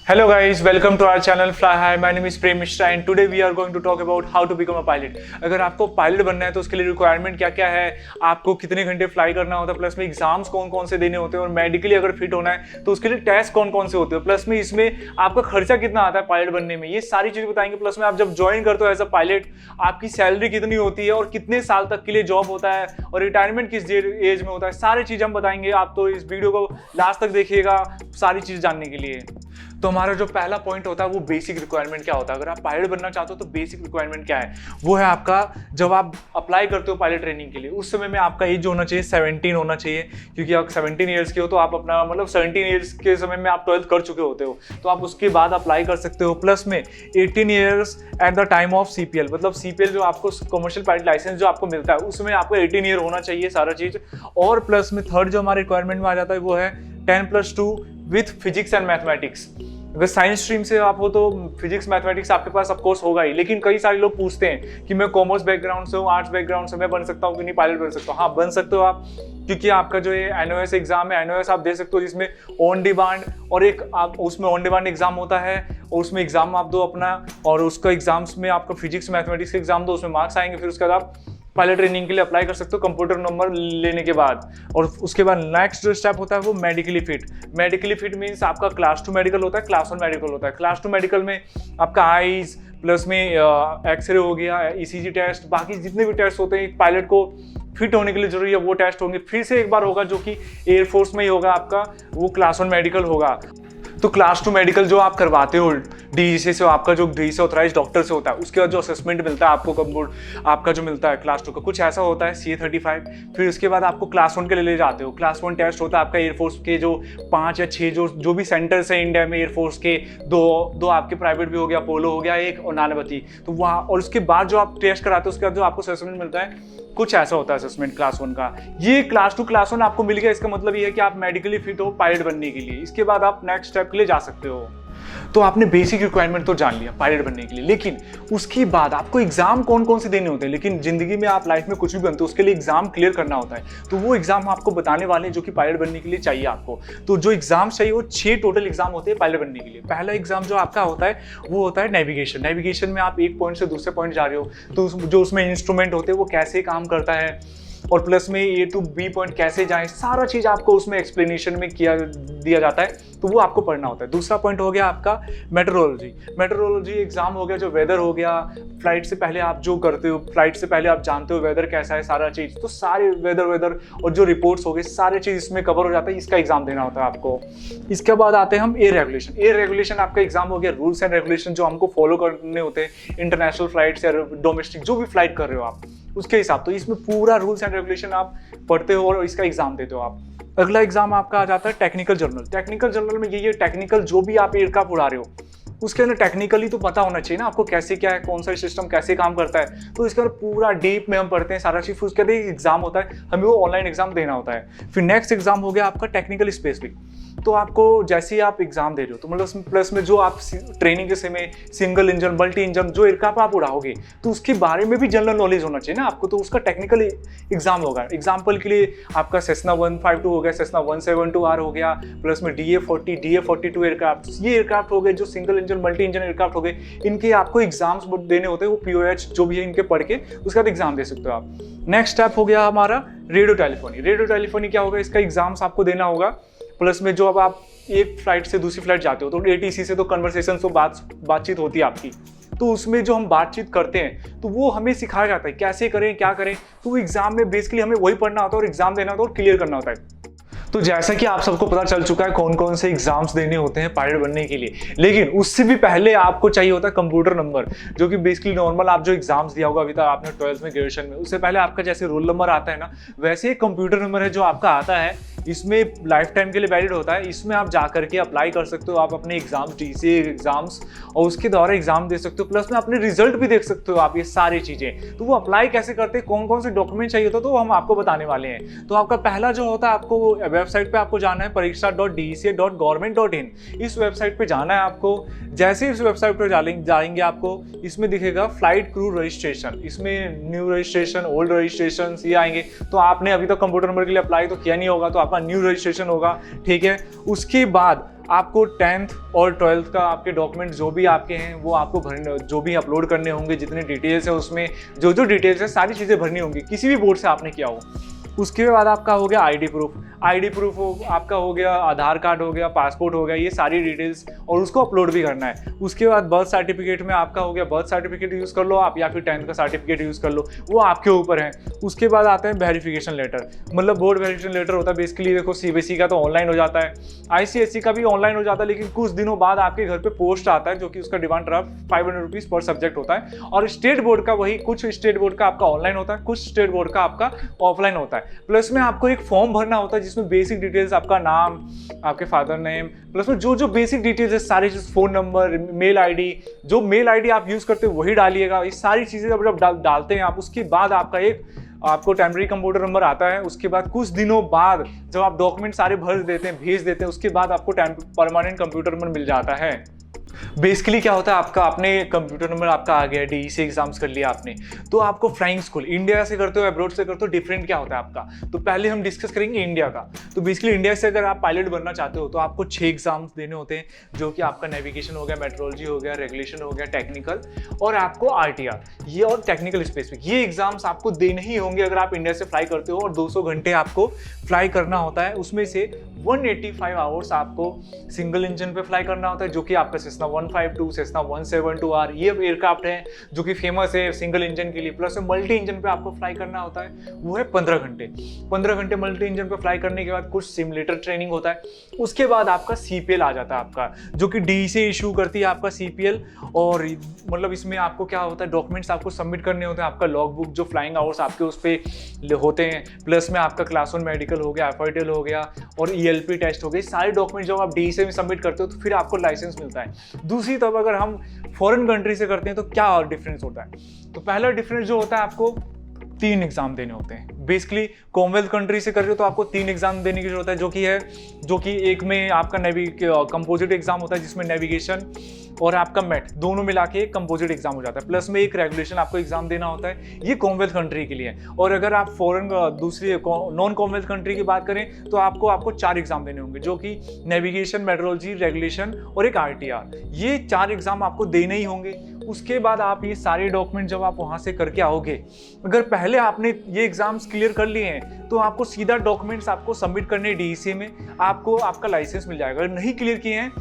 Hello guys, welcome to our channel Fly High. My name is Prem Mishra and today we are going to talk about how to become a pilot. अगर आपको pilot बनना है तो उसके लिए requirement क्या क्या है, आपको कितने घंटे फ्लाई करना होता है, प्लस में एग्जाम्स कौन कौन से देने होते हैं और मेडिकली अगर फिट होना है तो उसके लिए टेस्ट कौन कौन से होते हैं, प्लस में इसमें आपका खर्चा कितना आता है पायलट बनने में, ये सारी चीज़ बताएंगे। प्लस में आप जब ज्वाइन करते हो एज अ पायलट आपकी सैलरी कितनी होती है और कितने साल तक के लिए जॉब होता है और रिटायरमेंट किस एज में होता है, सारी चीज़ हम बताएंगे। आप तो इस वीडियो को लास्ट तक देखिएगा सारी चीज़ जानने के लिए। तो हमारा जो पहला पॉइंट होता है वो बेसिक रिक्वायरमेंट क्या होता है। अगर आप पायलट बनना चाहते हो तो बेसिक रिक्वायरमेंट क्या है, वो है आपका जब आप अप्लाई करते हो पायलट ट्रेनिंग के लिए उस समय में आपका एज होना चाहिए 17 होना चाहिए, क्योंकि आप 17 ईयर्स के हो तो आप अपना 17 ईयर्स के समय में आप 12th कर चुके होते हो तो आप उसके बाद अप्लाई कर सकते हो। प्लस में 18 years at the time of CPL, मतलब CPL जो आपको कमर्शियल पायलट लाइसेंस जो आपको मिलता है उसमें आपको 18 ईयर होना चाहिए सारा चीज़। और प्लस में थर्ड जो हमारे रिक्वायरमेंट में आ जाता है वो है 10+2 विथ फिजिक्स एंड मैथमेटिक्स। अगर साइंस स्ट्रीम से आप हो तो फिजिक्स मैथमेटिक्स आपके पास ऑफ कोर्स होगा ही, लेकिन कई सारे लोग पूछते हैं कि मैं कॉमर्स बैकग्राउंड से हूँ, आर्ट्स बैकग्राउंड से, मैं बन सकता हूँ कि नहीं पायलट बन सकता हूँ। हाँ बन सकते हो आप, क्योंकि आपका जो ये NOS एग्जाम है NOS आप दे सकते हो जिसमें ऑन डिमांड और एक आप उसमें ऑन डिमांड एग्जाम होता है और उसमें एग्जाम आप दो अपना और उसका एग्जाम्स में आपका फिजिक्स मैथमेटिक्स के एग्जाम दो, उसमें मार्क्स आएंगे, फिर उसके बाद आप पायलट ट्रेनिंग के लिए अप्लाई कर सकते हो कंप्यूटर नंबर लेने के बाद। और उसके बाद नेक्स्ट जो स्टेप होता है वो medically fit. Medically fit means आपका क्लास 2 मेडिकल होता है, क्लास 1 मेडिकल होता है। क्लास 2 मेडिकल में आपका आईज प्लस में एक्सरे हो गया, ECG टेस्ट, बाकी जितने भी टेस्ट होते हैं पायलट को फिट होने के लिए जरूरी है वो टेस्ट होंगे। फिर से एक बार होगा जो कि एयरफोर्स में ही होगा आपका, वो क्लास 1 मेडिकल होगा। तो क्लास 2 मेडिकल जो आप करवाते हो DEC से, आपका जो DEC ऑथराइज डॉक्टर से होता है, उसके बाद जो असेसमेंट मिलता है आपको कंप्यूटर आपका जो मिलता है क्लास 2 का कुछ ऐसा होता है CA35। फिर उसके बाद आपको क्लास 1 के लिए ले जाते हो। क्लास 1 टेस्ट होता है आपका एयरफोर्स के जो 5 या 6 जो भी सेंटर्स हैं इंडिया में एयरफोर्स के, दो आपके प्राइवेट भी हो गया, अपोलो हो गया एक और नानावती, तो वहाँ। और उसके बाद जो आप टेस्ट कराते हो उसके बाद जो आपको असेसमेंट मिलता है कुछ ऐसा होता है असेसमेंट क्लास 1 का। ये क्लास 2 क्लास 1 आपको मिल गया, इसका मतलब ये है कि आप मेडिकली फिट हो पायलट बनने के लिए। इसके बाद आप नेक्स्ट स्टेप के लिए जा सकते हो। तो आपने बेसिक रिक्वायरमेंट तो जान लिया पायलट बनने के लिए, लेकिन उसके बाद आपको एग्जाम कौन कौन से देने होते हैं। लेकिन जिंदगी में आप लाइफ में कुछ भी बनते हो उसके लिए एग्जाम क्लियर करना होता है, तो वो एग्जाम हम आपको बताने वाले हैं जो कि पायलट बनने के लिए चाहिए आपको। तो जो एग्जाम चाहिए वो 6 टोटल एग्जाम होते हैं पायलट बनने के लिए। पहला एग्जाम जो आपका होता है वो होता है नेविगेशन। नेविगेशन में आप एक पॉइंट से दूसरे पॉइंट जा रहे हो तो जो उसमें इंस्ट्रूमेंट होते हैं वो कैसे काम करता है और प्लस में A to B पॉइंट कैसे जाएं, सारा चीज़ आपको उसमें एक्सप्लेनेशन में दिया जाता है, तो वो आपको पढ़ना होता है। दूसरा पॉइंट हो गया आपका मेट्रोलॉजी। मेट्रोलॉजी एग्जाम हो गया, जो वेदर हो गया, फ्लाइट से पहले आप जो करते हो, फ्लाइट से पहले आप जानते हो वेदर कैसा है सारा चीज़, तो सारे वेदर और जो रिपोर्ट्स हो गए सारे चीज़ इसमें कवर हो जाता है, इसका एग्जाम देना होता है आपको। इसके बाद आते हैं हम एयर रेगुलेशन। एयर रेगुलेशन आपका एग्जाम हो गया, रूल्स एंड रेगुलेशन जो हमको फॉलो करने होते हैं इंटरनेशनल फ्लाइट्स या डोमेस्टिक जो भी फ्लाइट कर रहे हो आप उसके हिसाब, तो इसमें पूरा रूल्स एंड रेगुलेशन आप पढ़ते हो और इसका एग्जाम देते हो आप। अगला एग्जाम आपका आ जाता है टेक्निकल जर्नल। टेक्निकल जर्नल में ये टेक्निकल जो भी आप एयरक्राफ्ट उड़ा रहे हो उसके अंदर टेक्निकली तो पता होना चाहिए ना आपको, कैसे क्या है, कौन सा सिस्टम कैसे काम करता है, तो इसके अंदर पूरा डीप में हम पढ़ते हैं सारा चीज। उसके बाद एग्जाम होता है, हमें वो ऑनलाइन एग्जाम देना होता है। फिर नेक्स्ट एग्जाम हो गया आपका टेक्निकल स्पेसिफिक। तो आपको जैसे ही आप एग्जाम दे रहे हो तो मतलब प्लस में जो आप ट्रेनिंग के समय सिंगल इंजन मल्टी इंजन जो एयरक्राफ्ट आप उड़ाओगे तो उसके बारे में भी जनरल नॉलेज होना चाहिए ना आपको, तो उसका टेक्निकल एग्जाम होगा। एग्जाम्पल के लिए आपका सेस्ना 152 हो गया, सेस्ना 172R हो गया, प्लस में DA40 DA42 एयरक्राफ्ट, ये एयरक्राफ्ट हो गए जो single engine multi engine aircraft हो गए, इनके आपको एग्जाम्स देने होते हैं। वो POH जो भी है इनके पढ़ के उसके बाद एग्जाम दे सकते हो आप। नेक्स्ट स्टेप हो गया हमारा रेडियो टेलीफोनी। रेडियो टेलीफोनी क्या होगा, इसका एग्जाम्स आपको देना होगा। प्लस में जो अब आप एक फ्लाइट से दूसरी फ्लाइट जाते हो तो ATC से तो कन्वर्सेशन तो बातचीत होती है आपकी, तो उसमें जो हम बातचीत करते हैं तो वो हमें सिखाया जाता है कैसे करें क्या करें, तो वो एग्जाम में बेसिकली हमें वही पढ़ना होता है और एग्जाम देना होता है और क्लियर करना होता है। तो जैसा कि आप सबको पता चल चुका है कौन कौन से एग्जाम्स देने होते हैं पायलट बनने के लिए, लेकिन उससे भी पहले आपको चाहिए होता है कंप्यूटर नंबर, जो कि बेसिकली नॉर्मल आप जो एग्जाम्स दिया होगा अभी तक आपने 12th में ग्रेजुएशन में, उससे पहले आपका जैसे रोल नंबर आता है ना, वैसे एक कंप्यूटर नंबर है जो आपका आता है। इसमें लाइफ टाइम के लिए वैलिड होता है, इसमें आप जा करके अप्लाई कर सकते हो आप अपने एग्जाम्स, DCA एग्जाम्स, और उसके द्वारा एग्जाम दे सकते हो। प्लस में अपने रिजल्ट भी देख सकते हो आप, ये सारी चीज़ें। तो वो अप्लाई कैसे करते हैं, कौन कौन से डॉक्यूमेंट चाहिए होता है, तो हम आपको बताने वाले हैं। तो आपका पहला जो होता है, आपको वेबसाइट पर आपको जाना है pariksha.dca.government.in, इस वेबसाइट पे जाना है आपको। जैसे इस वेबसाइट पर जाएंगे आपको इसमें दिखेगा फ्लाइट क्रू रजिस्ट्रेशन, इसमें न्यू रजिस्ट्रेशन, ओल्ड रजिस्ट्रेशन ये आएंगे। तो आपने अभी तक कंप्यूटर नंबर के लिए अप्लाई तो किया नहीं होगा, तो आपका न्यू रजिस्ट्रेशन होगा, ठीक है। उसके बाद आपको 10th और 12th का आपके डॉक्यूमेंट जो भी आपके हैं वो आपको भरने, जो भी अपलोड करने होंगे, जितने डिटेल्स है उसमें जो जो डिटेल्स है सारी चीज़ें भरनी होंगी, किसी भी बोर्ड से आपने किया हो। उसके बाद आपका हो गया आईडी प्रूफ आपका हो गया, आधार कार्ड हो गया, पासपोर्ट हो गया, ये सारी डिटेल्स, और उसको अपलोड भी करना है। उसके बाद बर्थ सर्टिफिकेट में आपका हो गया, बर्थ सर्टिफिकेट यूज़ कर लो आप, या फिर 10th का सर्टिफिकेट यूज़ कर लो, वो आपके ऊपर है। उसके बाद आता है वेरिफिकेशन लेटर, मतलब बोर्ड वेरिफिकेशन लेटर होता है बेसिकली। देखो सीबीएसई का तो ऑनलाइन हो जाता है, आईसीएसई का भी ऑनलाइन हो जाता है, लेकिन कुछ दिनों बाद आपके घर पे पोस्ट आता है, जो कि उसका डिमांड ड्राफ्ट 500 रुपीज़ पर सब्जेक्ट होता है। और स्टेट बोर्ड का वही, कुछ स्टेट बोर्ड का आपका ऑनलाइन होता है, कुछ स्टेट बोर्ड का आपका ऑफलाइन होता है। प्लस में आपको एक फॉर्म भरना होता है जिसमें बेसिक डिटेल्स, आपका नाम, आपके फादर नेम, प्लस में जो जो बेसिक डिटेल्स है सारी चीज़, फ़ोन नंबर, मेल आईडी, जो मेल आईडी आप यूज़ करते हो वही डालिएगा। ये सारी चीज़ें जब डालते हैं आप, उसके बाद आपको टेम्परेरी कंप्यूटर नंबर आता है। उसके बाद कुछ दिनों बाद जब आप डॉक्यूमेंट सारे भर देते हैं, भेज देते हैं, उसके बाद आपको परमानेंट कंप्यूटर नंबर मिल जाता है। बेसिकली क्या होता है, आपका आपने कंप्यूटर नंबर आपका आ गया, डीईसी एग्जाम्स कर लिया आपने, तो आपको फ्लाइंग स्कूल इंडिया से करते हो, अब्रॉड से करते हो, डिफरेंट क्या होता है आपका। तो पहले हम डिस्कस करेंगे इंडिया का। तो बेसिकली इंडिया से अगर आप पायलट बनना चाहते हो तो आपको 6 एग्जाम्स देने होते हैं, जो कि आपका नेविगेशन हो गया, मेट्रोलॉजी हो गया, रेगुलेशन हो गया, टेक्निकल, और आपको आरटीआर, ये और टेक्निकल स्पेसिफिक, ये एग्जाम्स आपको देने ही होंगे अगर आप इंडिया से फ्लाई करते हो। और 200 घंटे आपको फ्लाई करना होता है, उसमें से 185 आवर्स आपको सिंगल इंजन पे फ्लाई करना होता है, जो कि आपका सेस्ना 152, सेस्ना 172R, ये एयरक्राफ्ट है जो कि फेमस है सिंगल इंजन के लिए। प्लस मल्टी इंजन पे आपको फ्लाई करना होता है, वो है 15 घंटे। 15 घंटे मल्टी इंजन पे फ्लाई करने के बाद कुछ सिमुलेटर ट्रेनिंग होता है। उसके बाद आपका सीपीएल आ जाता है आपका, जो कि डी से इशू करती है आपका सीपीएल। और मतलब इसमें आपको क्या होता है, डॉक्यूमेंट्स आपको सबमिट करने होते हैं, आपका लॉग बुक, जो फ्लाइंग आवर्स आपके उस पर होते हैं, प्लस में आपका क्लास 1 मेडिकल हो गया, एफआईटीएल हो गया, और ईएलपी टेस्ट हो गए। सारे डॉक्यूमेंट जब आप डी से में सबमिट करते हो तो फिर आपको लाइसेंस मिलता है। दूसरी तरफ अगर हम फॉरेन कंट्री से करते हैं तो क्या और डिफरेंस होता है, तो पहला डिफरेंस जो होता है, आपको 3 एग्जाम देने होते हैं। बेसिकली कॉमनवेल्थ कंट्री से कर रहे हो तो आपको 3 एग्जाम देने की जरूरत है, जो कि एक में आपका कंपोजिट एग्जाम होता है, जिसमें नेविगेशन और आपका मेट दोनों मिला के एक कंपोजिट एग्जाम हो जाता है, प्लस में एक रेगुलेशन आपको एग्जाम देना होता है। ये कॉमनवेल्थ कंट्री के लिए है। और अगर आप फॉरेन दूसरी नॉन कॉमनवेल्थ कंट्री की बात करें तो आपको 4 एग्जाम देने होंगे, जो कि नेविगेशन, मेट्रोलॉजी, रेगुलेशन और एक आरटीआर, ये 4 एग्जाम आपको देने ही होंगे। उसके बाद आप ये सारे डॉक्यूमेंट जब आप वहाँ से करके आओगे, अगर पहले आपने ये एग्जाम्स क्लियर कर लिए हैं तो आपको सीधा डॉक्यूमेंट्स आपको सबमिट करने डीईसी में, आपको आपका लाइसेंस मिल जाएगा। अगर नहीं क्लियर किए हैं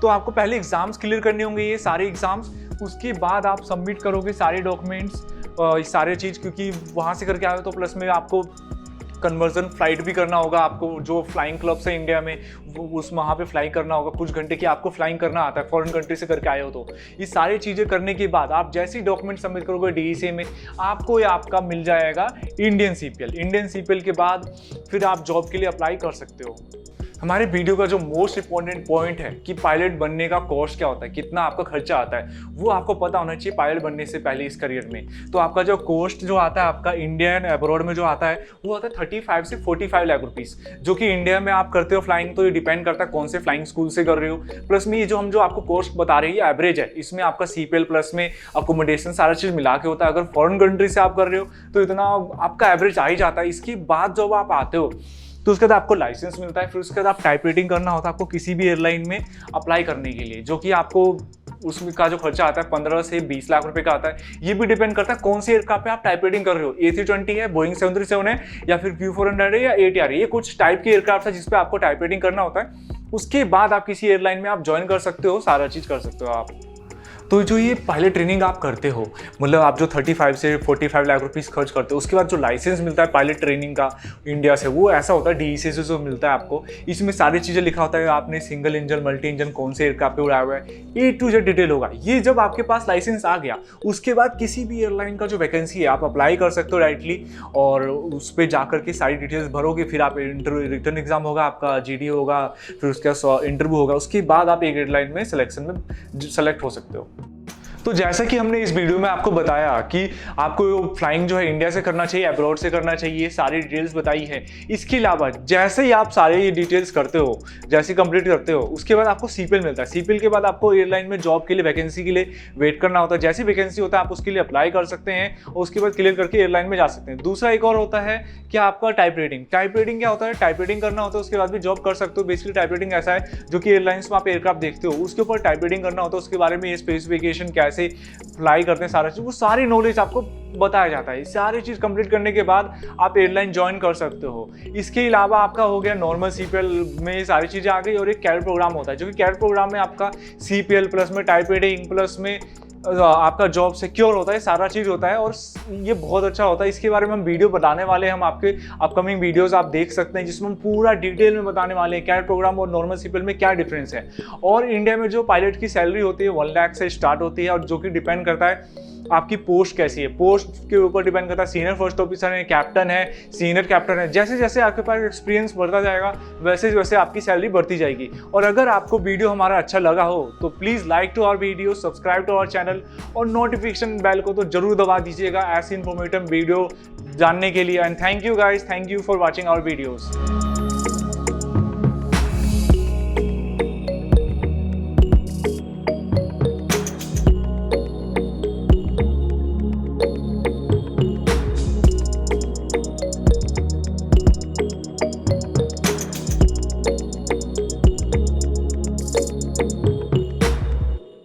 तो आपको पहले एग्जाम्स क्लियर करने होंगे, ये सारे एग्जाम्स, उसके बाद आप सबमिट करोगे सारे डॉक्यूमेंट्स, सारे चीज़, क्योंकि वहाँ से करके आए हो तो प्लस में आपको कन्वर्जन फ्लाइट भी करना होगा। आपको जो फ्लाइंग क्लब्स है इंडिया में, उस वहाँ पे फ्लाई करना होगा, कुछ घंटे की आपको फ्लाइंग करना आता है, फॉरेन कंट्री से करके आए हो तो। ये सारी चीज़ें करने के बाद आप जैसे ही डॉक्यूमेंट सबमिट करोगे डीईसी में, आपको या आपका मिल जाएगा इंडियन सीपीएल। इंडियन सीपीएल के बाद फिर आप जॉब के लिए अप्लाई कर सकते हो। हमारे वीडियो का जो मोस्ट इंपॉर्टेंट पॉइंट है कि पायलट बनने का कॉस्ट क्या होता है, कितना आपका खर्चा आता है, वो आपको पता होना चाहिए पायलट बनने से पहले इस करियर में। तो आपका जो कॉस्ट जो आता है आपका इंडियन अब्रॉड में जो आता है, वो आता है 35 से 45 लाख रुपीज़, जो कि इंडिया में आप करते हो फ्लाइंग, तो ये डिपेंड करता है कौन से फ्लाइंग स्कूल से कर रहे हो। प्लस में ये जो आपको कॉस्ट बता रही है एवरेज है, इसमें आपका सीपीएल प्लस में अकोमोडेशन सारा चीज़ मिला के होता है। अगर फॉरेन कंट्री से आप कर रहे हो तो इतना आपका एवरेज आ ही जाता है। इसके बाद जब आप आते हो तो उसके बाद आपको लाइसेंस मिलता है, फिर उसके बाद आप टाइप राइटिंग करना होता है आपको किसी भी एयरलाइन में अप्लाई करने के लिए, जो कि आपको उसमें का जो खर्चा आता है 15 से 20 लाख रुपए का आता है। ये भी डिपेंड करता है कौन सी एयरक्राफ्ट पे आप टाइप राइटिंग कर रहे हो, A320 है, बोइंग 737 है, या फिर Q400 है, या ATR है। ये कुछ टाइप की एयरक्राफ्ट है जिसपे आपको टाइप राइटिंग करना होता है। उसके बाद आप किसी एयरलाइन में आप ज्वाइन कर सकते हो, सारा चीज़ कर सकते हो आप। तो जो ये पायलट ट्रेनिंग आप करते हो, मतलब आप जो 35 से 45 लाख रुपीस खर्च करते हो, उसके बाद जो लाइसेंस मिलता है पायलट ट्रेनिंग का इंडिया से, वो ऐसा होता है डीईसी से जो मिलता है आपको। इसमें सारी चीज़ें लिखा होता है, आपने सिंगल इंजन, मल्टी इंजन, कौन से एयरक्राफ्ट पे उड़ाया हुआ है, A to Z डिटेल होगा। ये जब आपके पास लाइसेंस आ गया, उसके बाद किसी भी एयरलाइन का जो वैकेंसी है आप अप्लाई कर सकते हो डायरेक्टली, और उस पर जाकर के सारी डिटेल्स भरोगे। फिर आप रिटर्न एग्जाम होगा आपका, GD होगा, फिर उसके बाद इंटरव्यू होगा। उसके बाद आप एक एयरलाइन में सिलेक्शन में सेलेक्ट हो सकते हो। तो जैसा कि हमने इस वीडियो में आपको बताया कि आपको फ्लाइंग जो है इंडिया से करना चाहिए, अब्रॉड से करना चाहिए, सारी डिटेल्स बताई है। इसके अलावा जैसे ही आप सारे ये डिटेल्स करते हो, जैसे कंप्लीट करते हो, उसके बाद आपको सीपीएल मिलता है। सीपीएल के बाद आपको एयरलाइन में जॉब के लिए, वैकेंसी के लिए वेट करना होता है। जैसी वैकेंसी होता है आप उसके लिए अप्लाई कर सकते हैं और उसके बाद क्लियर करके एयरलाइन में जा सकते हैं। दूसरा एक और होता है कि आपका टाइप रेटिंग। टाइप रेटिंग क्या होता है? टाइप रेटिंग करना होता है, उसके बाद भी जॉब कर सकते हो। बेसिकली टाइप रेटिंग ऐसा है जो कि एयरलाइंस में आप एयरक्राफ्ट देखते हो उसके ऊपर टाइप रेटिंग करना होता है, उसके बारे में ये स्पेसिफिकेशन कैसे फ्लाई करते हैं, सारा चीज, वो सारी नॉलेज आपको बताया जाता है। सारी चीज कंप्लीट करने के बाद आप एयरलाइन ज्वाइन कर सकते हो। इसके अलावा आपका हो गया नॉर्मल सीपीएल में सारी चीजें आ गई, और एक कैडेट प्रोग्राम होता है जो कि कैडेट प्रोग्राम में आपका सीपीएल प्लस में टाइप रेटिंग प्लस में आपका जॉब सिक्योर होता है, सारा चीज होता है और ये बहुत अच्छा होता है। इसके बारे में हम वीडियो बताने वाले हैं, हम आपके अपकमिंग वीडियोस आप देख सकते हैं जिसमें हम पूरा डिटेल में बताने वाले हैं कैडेट प्रोग्राम और नॉर्मल सीपीएल में क्या डिफरेंस है। और इंडिया में जो पायलट की सैलरी होती है 1 लाख से स्टार्ट होती है, और जो कि डिपेंड करता है आपकी पोस्ट कैसी है, पोस्ट के ऊपर डिपेंड करता है। सीनियर फर्स्ट ऑफिसर है, कैप्टन है, सीनियर कैप्टन है। जैसे जैसे आपके पास एक्सपीरियंस बढ़ता जाएगा वैसे वैसे आपकी सैलरी बढ़ती जाएगी। और अगर आपको वीडियो हमारा अच्छा लगा हो तो please like to our video, subscribe to our channel और नोटिफिकेशन बेल को तो जरूर दबा दीजिएगा ऐसी इन्फॉर्मेटिव वीडियो जानने के लिए। And thank you guys, thank you for watching our videos.